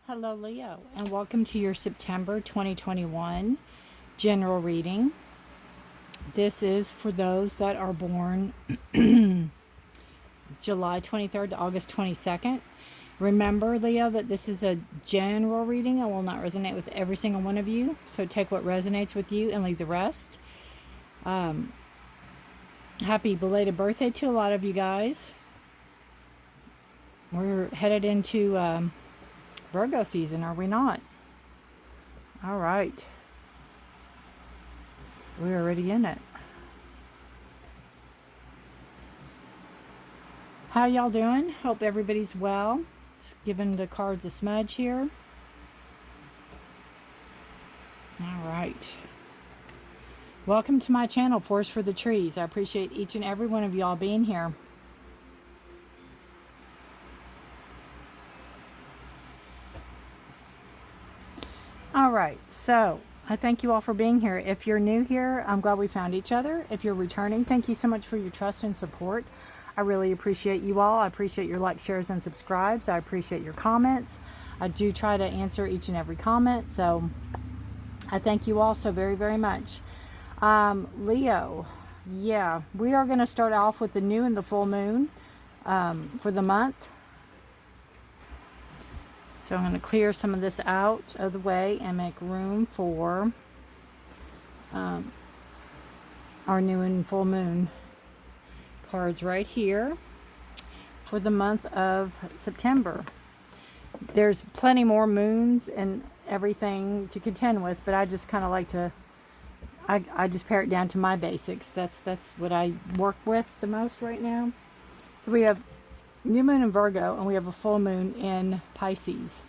Hello, Leo, and welcome to your September 2021 general reading. This is for those that are born July 23rd to August 22nd. Remember, Leo, that this is a general reading and will not resonate with every single one of you. So take what resonates with you and leave the rest. Happy belated birthday to a lot of you guys. We're headed into Virgo season, are we not? All right. We're already in it. How y'all doing? Hope everybody's well. Just giving the cards a smudge here. All right. Welcome to my channel, Forest for the Trees. I appreciate each and every one of y'all being here. All right, so I thank you all for being here. If you're new here, I'm glad we found each other. If you're returning, thank you so much for your trust and support. I really appreciate you all. I appreciate your likes, shares, and subscribes. I appreciate your comments. I do try to answer each and every comment, so I thank you all so very, very much. Leo, yeah, we are going to start off with the new and the full moon for the month. So I'm going to clear some of this out of the way and make room for our new and full moon cards right here for the month of September. There's plenty more moons and everything to contend with, but I just kind of like to, I just pare it down to my basics. That's what I work with the most right now. So we have new moon in Virgo, and we have a full moon in Pisces.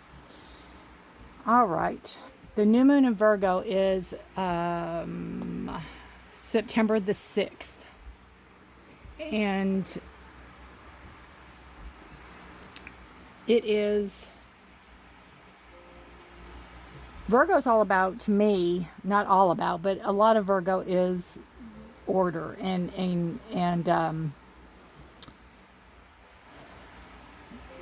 All right. The new moon in Virgo is September the 6th. And it is... Virgo's all about, to me, not all about, but a lot of Virgo is order and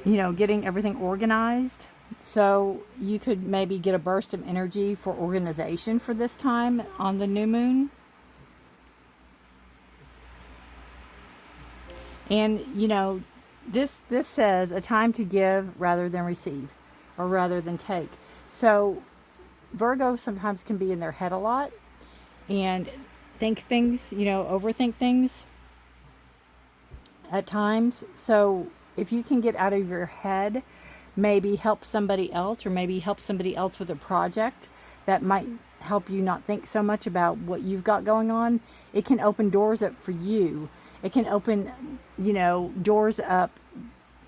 you know, getting everything organized. So you could maybe get a burst of energy for organization for this time on the new moon. And, you know, this says a time to give rather than receive, or rather than take. So Virgo sometimes can be in their head a lot and think things, you know, overthink things at times. So if you can get out of your head, maybe help somebody else, or maybe help somebody else with a project that might help you not think so much about what you've got going on, it can open doors up for you. It can open, you know, doors up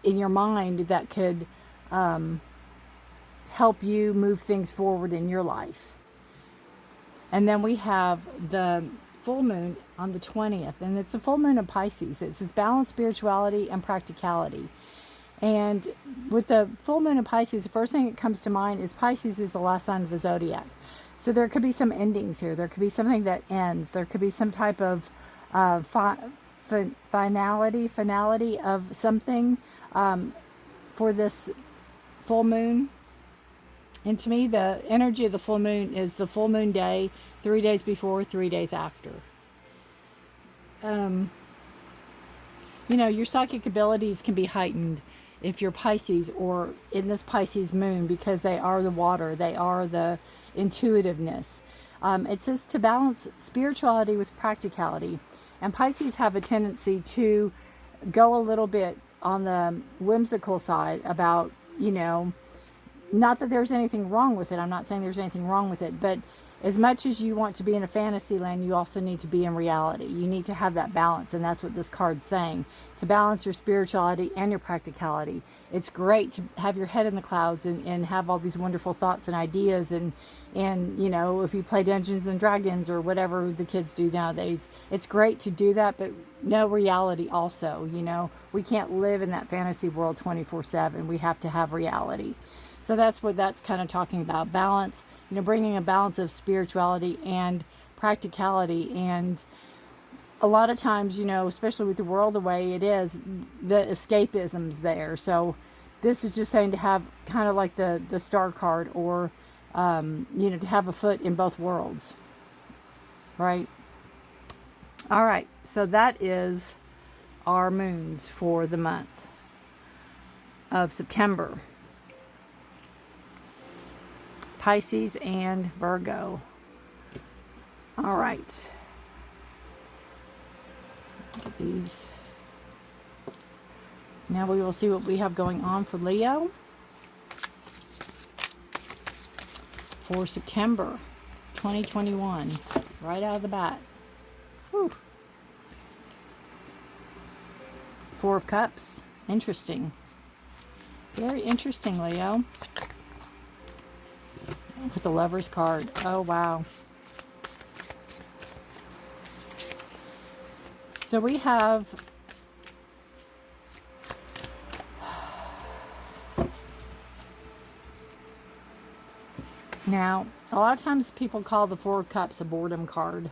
in your mind that could help you move things forward in your life. And then we have the full moon on the 20th, and it's a full moon of Pisces. It says balance, spirituality, and practicality. And with the full moon of Pisces, the first thing that comes to mind is Pisces is the last sign of the zodiac. So there could be some endings here. There could be something that ends. There could be some type of finality of something for this full moon. And to me, the energy of the full moon is the full moon day, 3 days before, 3 days after. You know, your psychic abilities can be heightened if you're Pisces, or in this Pisces moon, because they are the water, they are the intuitiveness. It says to balance spirituality with practicality. And Pisces have a tendency to go a little bit on the whimsical side about, you know, not that there's anything wrong with it. I'm not saying there's anything wrong with it, but as much as you want to be in a fantasy land, you also need to be in reality. You need to have that balance, and that's what this card's saying. To balance your spirituality and your practicality. It's great to have your head in the clouds and have all these wonderful thoughts and ideas, and you know, if you play Dungeons and Dragons or whatever the kids do nowadays, it's great to do that, but no, reality also, you know. We can't live in that fantasy world 24/7. We have to have reality. So that's what that's kind of talking about. Balance, you know, bringing a balance of spirituality and practicality. And a lot of times, you know, especially with the world the way it is, the escapism's there. So This is just saying to have kind of like the star card, or, you know, to have a foot in both worlds, right? All right, so that is our moons for the month of September. Pisces and Virgo. All right. Get these. Now we will see what we have going on for Leo for September 2021, right out of the bat. Whew. Four of Cups. Interesting. Very interesting, Leo. With the Lover's card. Oh, wow. So we have now, a lot of times people call the Four of Cups a boredom card.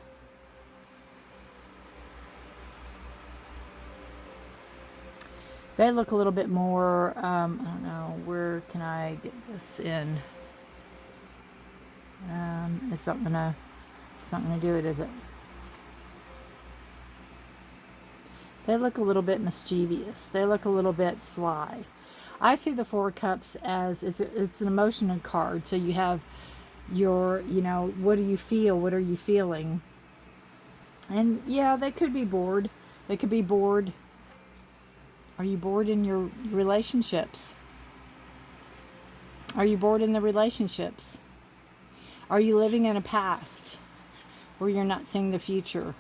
They look a little bit more, I don't know, where can I get this in? It's not gonna do it, is it? They look a little bit mischievous. They look a little bit sly. I see the Four of Cups as it's an emotional card. So you have your, you know, what do you feel? What are you feeling? And yeah, they could be bored. They could be bored. Are you bored in your relationships? Are you bored in the relationships? Are you living in a past where you're not seeing the future?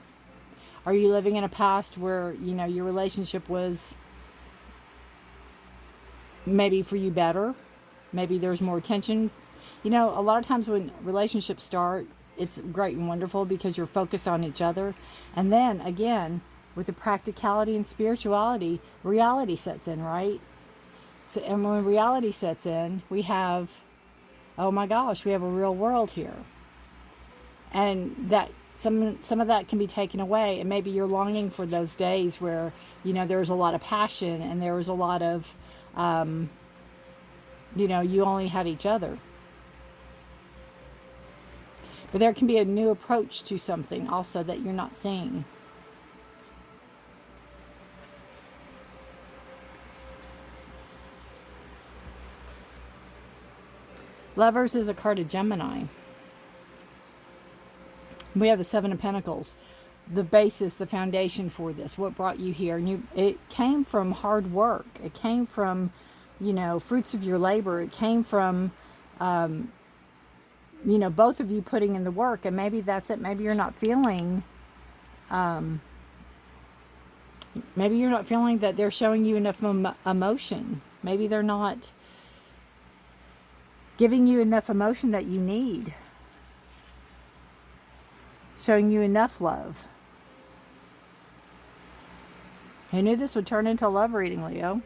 Are you living in a past where, you know, your relationship was maybe for you better? Maybe there's more attention. You know, a lot of times when relationships start, it's great and wonderful because you're focused on each other. And then again, with the practicality and spirituality, reality sets in, right? So, and when reality sets in, we have, oh my gosh, we have a real world here. And that some of that can be taken away, and maybe you're longing for those days where, you know, there was a lot of passion and there was a lot of, you know, you only had each other. But there can be a new approach to something also that you're not seeing. Lovers is a card of Gemini. We have the Seven of Pentacles, the basis, the foundation for this, what brought you here. And it came from hard work. It came from, you know, fruits of your labor. It came from, you know, both of you putting in the work. And maybe that's it. Maybe you're not feeling, maybe you're not feeling that they're showing you enough emotion. Maybe they're not giving you enough emotion that you need. Showing you enough love. Who knew this would turn into a love reading, Leo?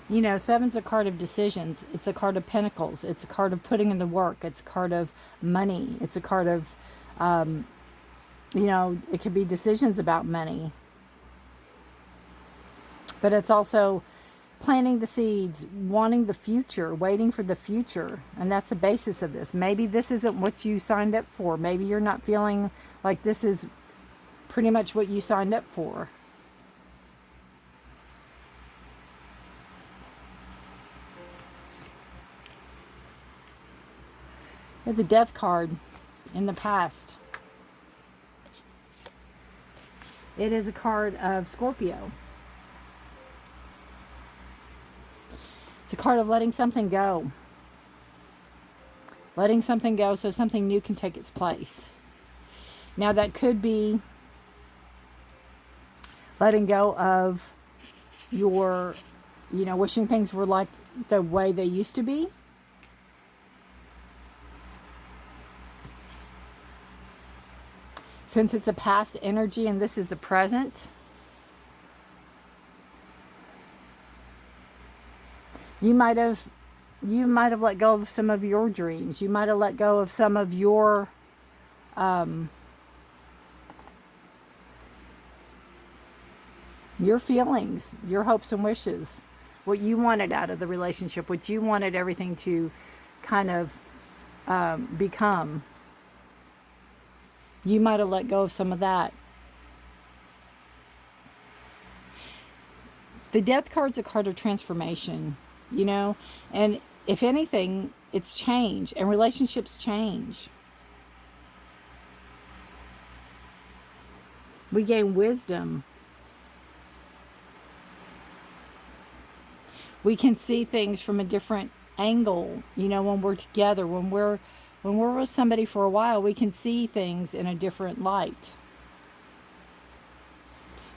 You know, Seven's a card of decisions. It's a card of pentacles. It's a card of putting in the work. It's a card of money. It's a card of, you know, it could be decisions about money. But it's also planting the seeds, wanting the future, waiting for the future. And that's the basis of this. Maybe this isn't what you signed up for. Maybe you're not feeling like this is pretty much what you signed up for. There's the Death card in the past. It is a card of Scorpio. It's a card of letting something go. Letting something go so something new can take its place. Now that could be letting go of your, you know, wishing things were like the way they used to be. Since it's a past energy and this is the present, you might have let go of some of your dreams. You might have let go of some of your your feelings, your hopes and wishes, what you wanted out of the relationship, what you wanted everything to kind of become. You might have let go of some of that. The Death card's a card of transformation, you know, and if anything, it's change, and relationships change. We gain wisdom. We can see things from a different angle, you know, when we're together, when we're with somebody for a while, we can see things in a different light.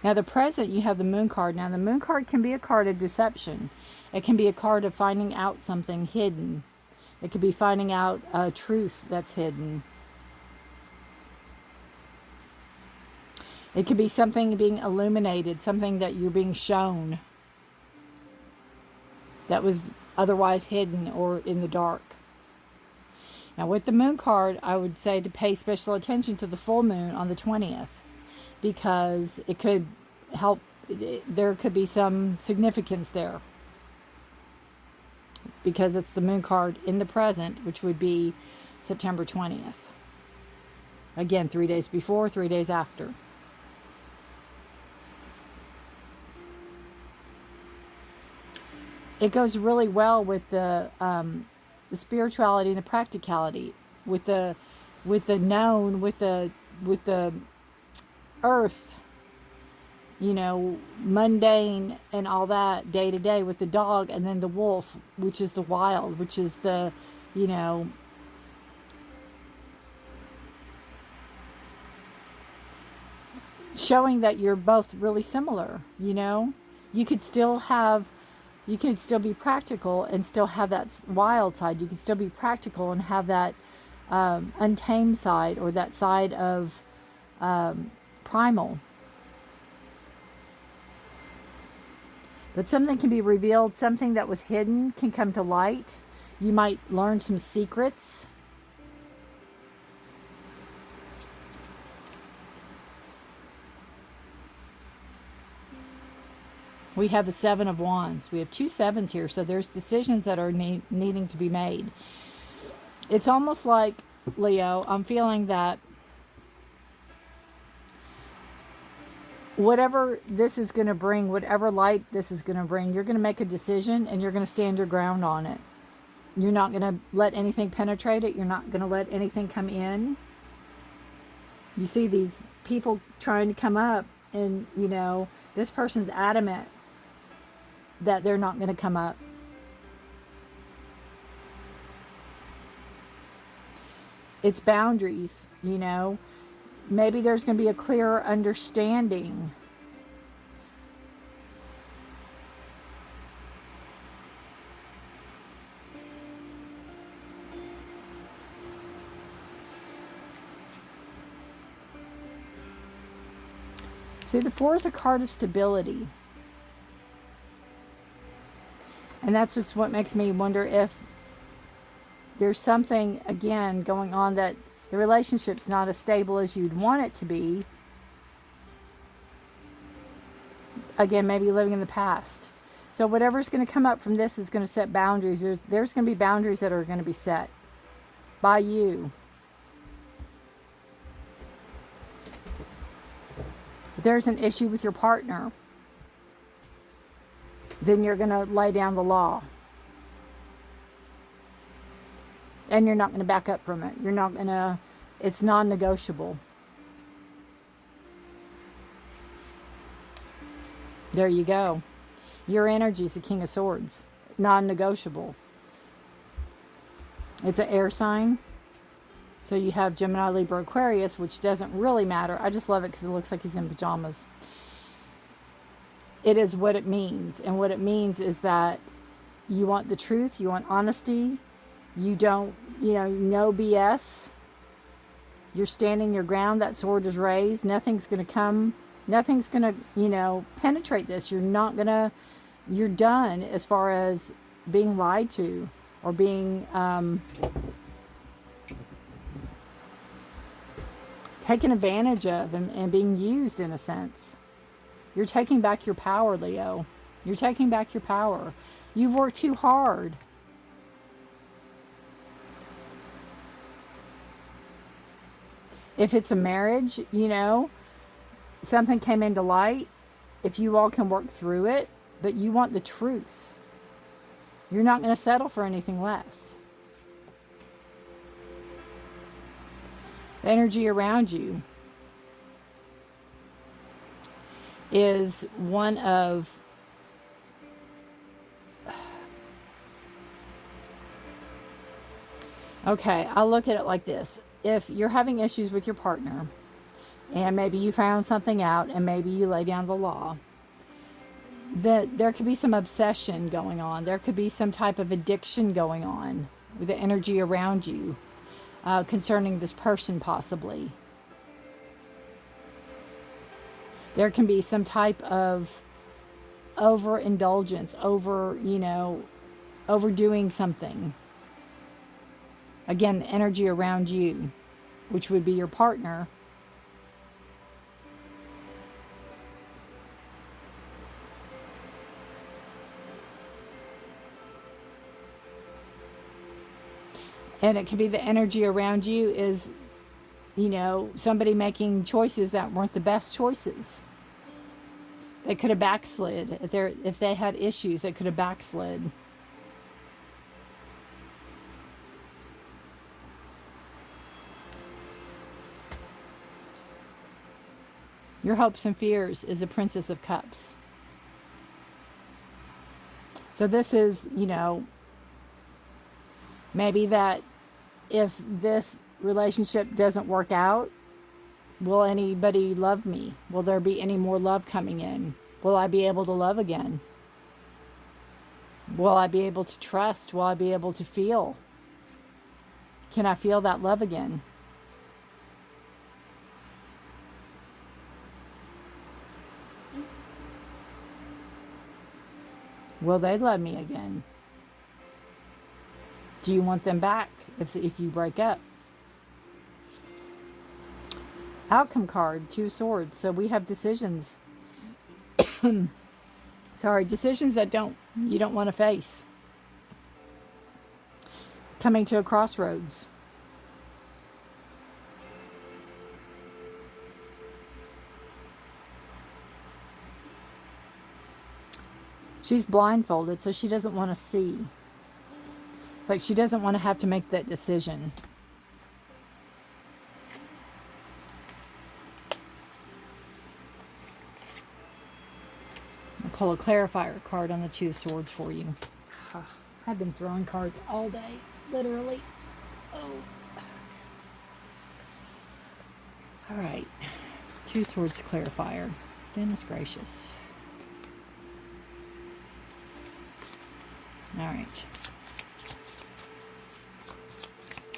Now the present, you have the Moon card. Now the Moon card can be a card of deception. It can be a card of finding out something hidden. It could be finding out a truth that's hidden. It could be something being illuminated, something that you're being shown that was otherwise hidden or in the dark. Now with the Moon card, I would say to pay special attention to the full moon on the 20th, because it could help, there could be some significance there. Because it's the Moon card in the present, which would be September 20th. Again, 3 days before, 3 days after. It goes really well with the spirituality and the practicality, with the known, with the earth, you know, mundane and all that, day to day, with the dog, and then the wolf, which is the wild, which is the, you know, showing that you're both really similar, you know. You could still be practical and still have that wild side. You could still be practical and have that untamed side, or that side of primal. But something can be revealed, something that was hidden can come to light. You might learn some secrets. We have the Seven of Wands. We have 2 sevens here, so there's decisions that are needing to be made. It's almost like, Leo, I'm feeling that whatever this is going to bring, whatever light this is going to bring, you're going to make a decision and you're going to stand your ground on it. You're not going to let anything penetrate it. You're not going to let anything come in. You see these people trying to come up, and, you know, this person's adamant that they're not going to come up. It's boundaries, you know. Maybe there's going to be a clearer understanding. See, the 4 is a card of stability. And that's just what makes me wonder if there's something, again, going on, that the relationship's not as stable as you'd want it to be. Again, maybe living in the past. So whatever's going to come up from this is going to set boundaries. There's going to be boundaries that are going to be set by you. If there's an issue with your partner, then you're going to lay down the law. And you're not going to back up from it. You're not going to, it's non-negotiable. There you go. Your energy is the King of Swords. Non-negotiable. It's an air sign. So you have Gemini, Libra, Aquarius, which doesn't really matter. I just love it because it looks like he's in pajamas. It is what it means. And what it means is that you want the truth. You want honesty. You don't, no BS. You're standing your ground. That sword is raised. Nothing's going to come. Nothing's going to, penetrate this. You're done as far as being lied to or being taken advantage of and being used in a sense. You're taking back your power, Leo. You're taking back your power. You've worked too hard. If it's a marriage, you know, something came into light. If you all can work through it, but you want the truth. You're not going to settle for anything less. The energy around you is one of okay, I'll look at it like this. If you're having issues with your partner and maybe you found something out and maybe you lay down the law, that there could be some obsession going on. There could be some type of addiction going on with the energy around you concerning this person possibly. There can be some type of overindulgence, overdoing something. Again, the energy around you, which would be your partner. And it could be the energy around you is, somebody making choices that weren't the best choices. They could have backslid. If they had issues, they could have backslid. Your hopes and fears is the Princess of Cups. So this is, maybe that if this relationship doesn't work out, will anybody love me? Will there be any more love coming in? Will I be able to love again? Will I be able to trust? Will I be able to feel? Can I feel that love again? Will they love me again? Do you want them back if you break up? Outcome card, 2 swords. So we have decisions. Decisions that you don't want to face. Coming to a crossroads. She's blindfolded, so she doesn't want to see. It's like she doesn't want to have to make that decision. I'll pull a clarifier card on the 2 swords for you. I've been throwing cards all day, literally. Oh. All right. 2 swords clarifier. Goodness gracious. All right.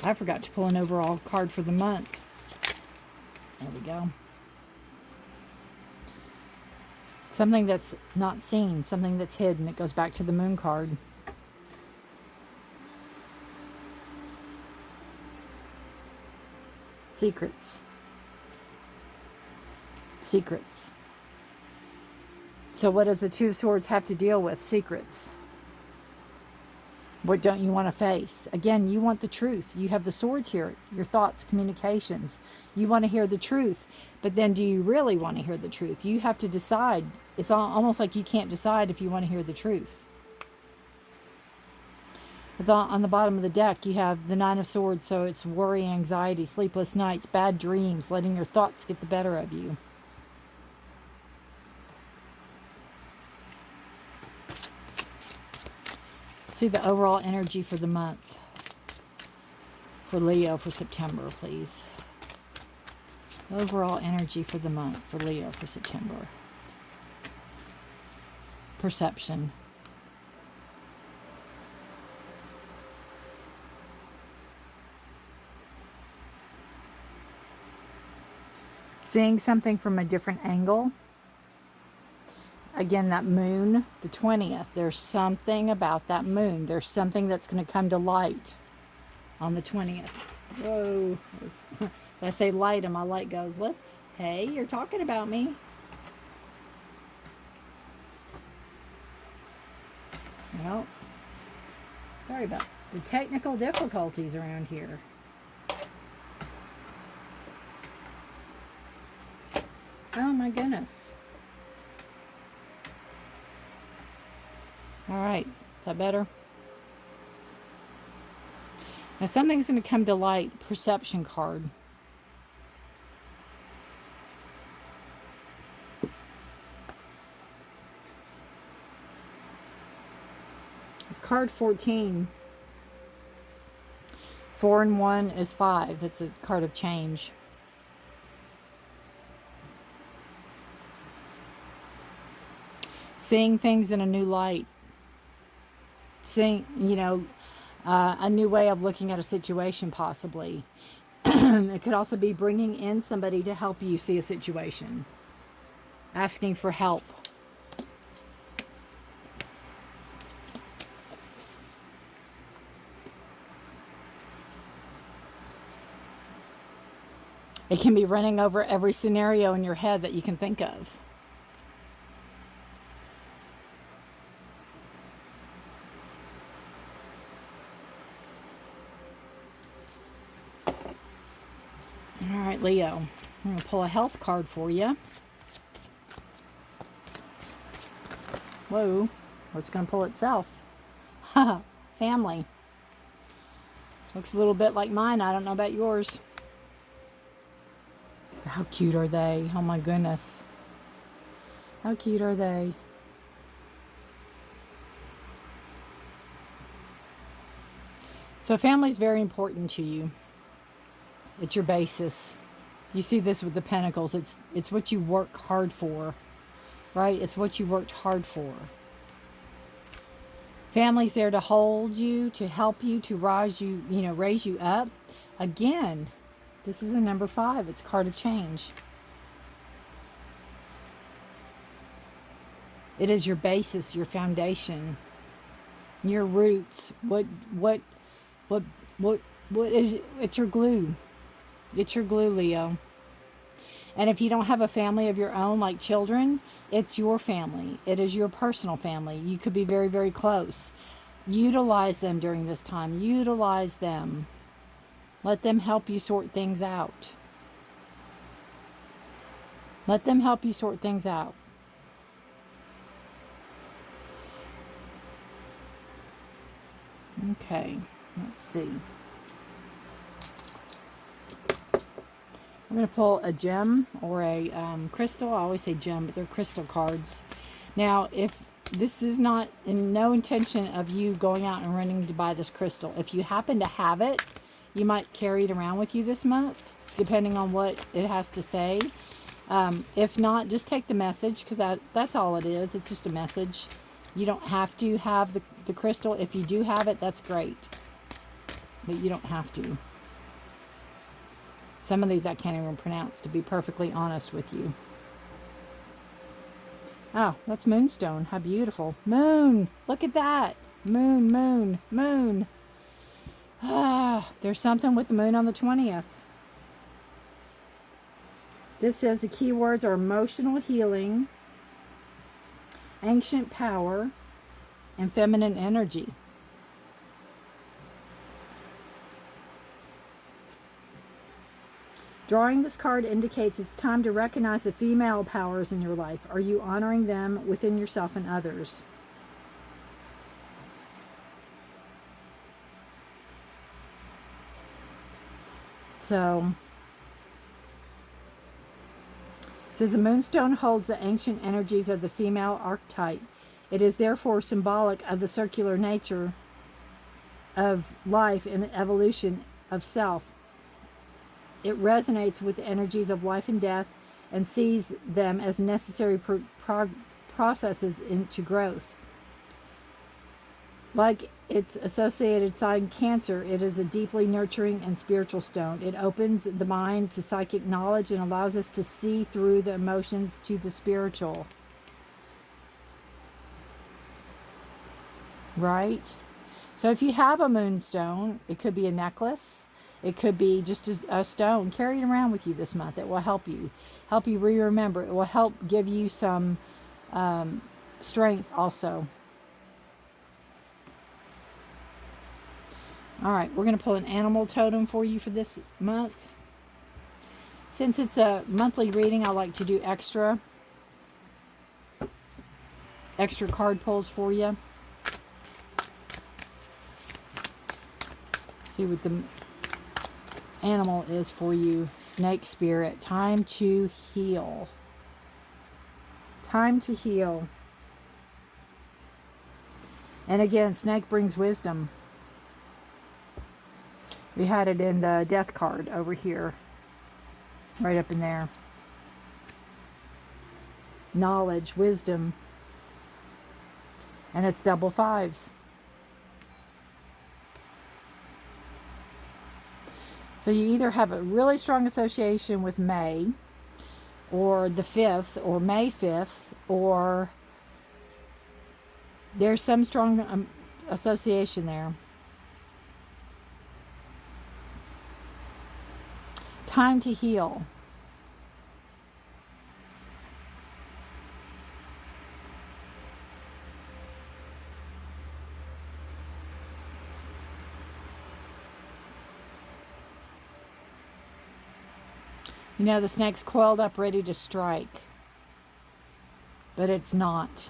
I forgot to pull an overall card for the month. There we go. Something that's not seen, something that's hidden. It goes back to the moon card. Secrets. Secrets. So what does the 2 swords have to deal with? Secrets. What don't you want to face? Again, you want the truth. You have the swords here. Your thoughts, communications. You want to hear the truth. But then do you really want to hear the truth? You have to decide. It's almost like you can't decide if you want to hear the truth. On the bottom of the deck, you have the 9 of Swords. So it's worry, anxiety, sleepless nights, bad dreams, letting your thoughts get the better of you. See the overall energy for the month for Leo for September, please. Overall energy for the month for Leo for September. Perception. Seeing something from a different angle. Again, that moon, the 20th, there's something about that moon. There's something that's going to come to light on the 20th. Whoa. I say light and my light goes, hey, you're talking about me. Well, sorry about the technical difficulties around here. Oh my goodness. All right, is that better? Now something's going to come to light. Perception card. Card 14. 4 and 1 is 5. It's a card of change. Seeing things in a new light. Seeing, a new way of looking at a situation, possibly. It could also be bringing in somebody to help you see a situation. Asking for help. It can be running over every scenario in your head that you can think of. All right, Leo. I'm going to pull a health card for you. Whoa. Or it's going to pull itself. Family. Looks a little bit like mine. I don't know about yours. How cute are they? Oh my goodness. How cute are they? So family is very important to you. It's your basis. You see this with the Pentacles. It's what you work hard for, right? It's what you worked hard for. Family's there to hold you, to help you, to raise you up. Again, this is a number 5. It's card of change. It is your basis, your foundation, your roots. What is it? It's your glue. It's your glue, Leo. And if you don't have a family of your own, like children, it's your family. It is your personal family. You could be very, very close. Utilize them during this time. Utilize them. Let them help you sort things out. Let them help you sort things out. Okay, let's see. I'm going to pull a gem or a crystal. I always say gem, but they're crystal cards. Now, if this is not in no intention of you going out and running to buy this crystal, if you happen to have it, you might carry it around with you this month, depending on what it has to say. If not, just take the message, because that's all it is. It's just a message. You don't have to have the crystal. If you do have it, that's great. But you don't have to. Some of these I can't even pronounce, to be perfectly honest with you. Oh, that's moonstone. How beautiful. Moon. Look at that. Moon, moon, moon. Ah, there's something with the moon on the 20th. This says the keywords are emotional healing, ancient power, and feminine energy. Drawing this card indicates it's time to recognize the female powers in your life. Are you honoring them within yourself and others? So, it says the moonstone holds the ancient energies of the female archetype. It is therefore symbolic of the circular nature of life and the evolution of self. It resonates with the energies of life and death and sees them as necessary processes into growth. Like its associated sign Cancer, it is a deeply nurturing and spiritual stone. It opens the mind to psychic knowledge and allows us to see through the emotions to the spiritual. Right? So if you have a moonstone, it could be a necklace. It could be just a stone. Carry it around with you this month. It will help you re-remember. It will help give you some strength also. All right, we're going to pull an animal totem for you for this month. Since it's a monthly reading, I like to do extra card pulls for you. See what the animal is for you. Snake spirit. Time to heal. Time to heal. And again, snake brings wisdom. We had it in the death card over here. Right up in there. Knowledge, wisdom. And it's double fives. So you either have a really strong association with May, or the 5th, or May 5th, or there's some strong association there. Time to heal. You know, the snake's coiled up ready to strike, but it's not.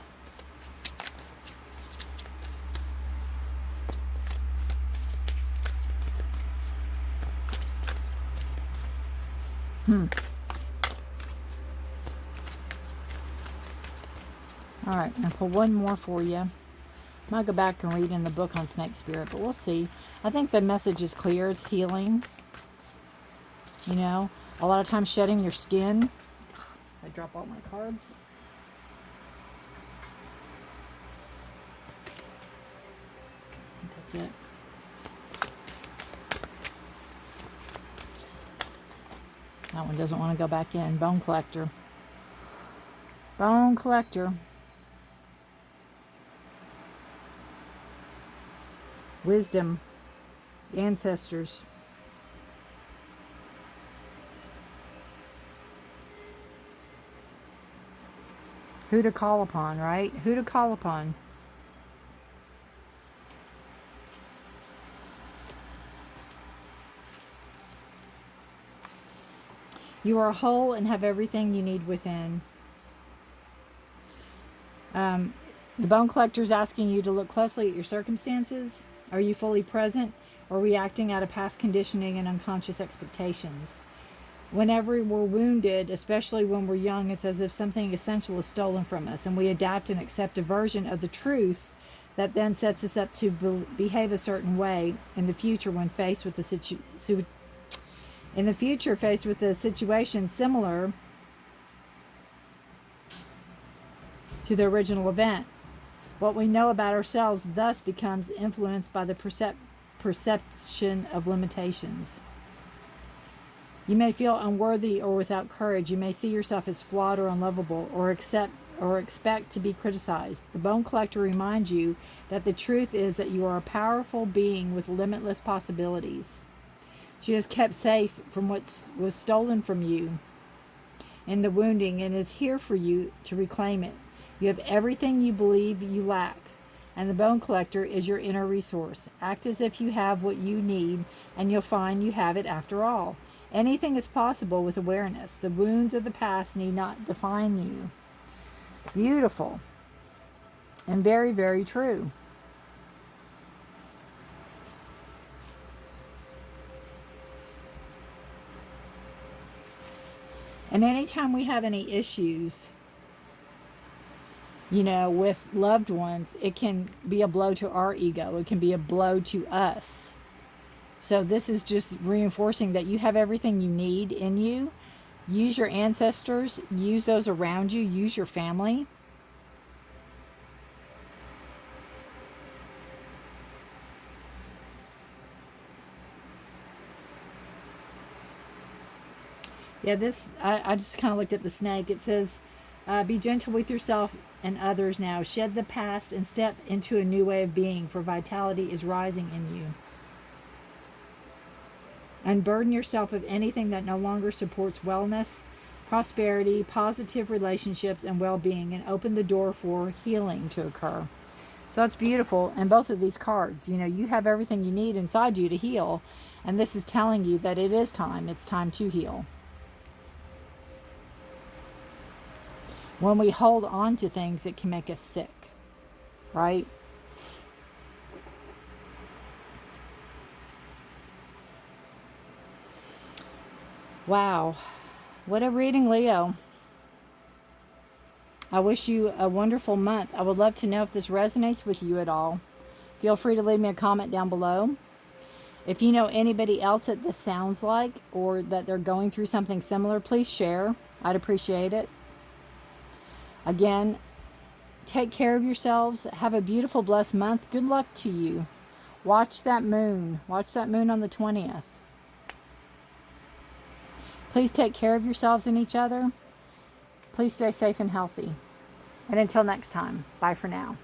All right, I'm going to pull one more for you. I might go back and read in the book on snake spirit, but we'll see. I think the message is clear. It's healing. You know, a lot of times shedding your skin. So I drop all my cards. I think that's it. That one doesn't want to go back in. Bone collector. Bone collector. Wisdom. Ancestors. Who to call upon, right? Who to call upon. You are whole and have everything you need within. The bone collector is asking you to look closely at your circumstances. Are you fully present or reacting out of past conditioning and unconscious expectations? Whenever we're wounded, especially when we're young, it's as if something essential is stolen from us, and we adapt and accept a version of the truth that then sets us up to behave a certain way in the future when faced with a situation similar to the original event. What we know about ourselves thus becomes influenced by the perception of limitations. You may feel unworthy or without courage. You may see yourself as flawed or unlovable, or expect to be criticized. The bone collector reminds you that the truth is that you are a powerful being with limitless possibilities. She is kept safe from what was stolen from you in the wounding and is here for you to reclaim it. You have everything you believe you lack, and the bone collector is your inner resource. Act as if you have what you need, and you'll find you have it after all. Anything is possible with awareness. The wounds of the past need not define you. Beautiful. And very, very true. And anytime we have any issues, you know, with loved ones, it can be a blow to our ego. It can be a blow to us. So this is just reinforcing that you have everything you need in you. Use your ancestors. Use those around you. Use your family. Yeah, I just kind of looked at the snake. It says, be gentle with yourself and others now. Shed the past and step into a new way of being, for vitality is rising in you. Unburden yourself of anything that no longer supports wellness, prosperity, positive relationships, and well-being, and open the door for healing to occur. So it's beautiful. And both of these cards, you know, you have everything you need inside you to heal. And this is telling you that it is time. It's time to heal. When we hold on to things, it can make us sick, right? Wow. What a reading, Leo. I wish you a wonderful month. I would love to know if this resonates with you at all. Feel free to leave me a comment down below. If you know anybody else that this sounds like, or that they're going through something similar, please share. I'd appreciate it. Again, take care of yourselves. Have a beautiful, blessed month. Good luck to you. Watch that moon. Watch that moon on the 20th. Please take care of yourselves and each other. Please stay safe and healthy. And until next time, bye for now.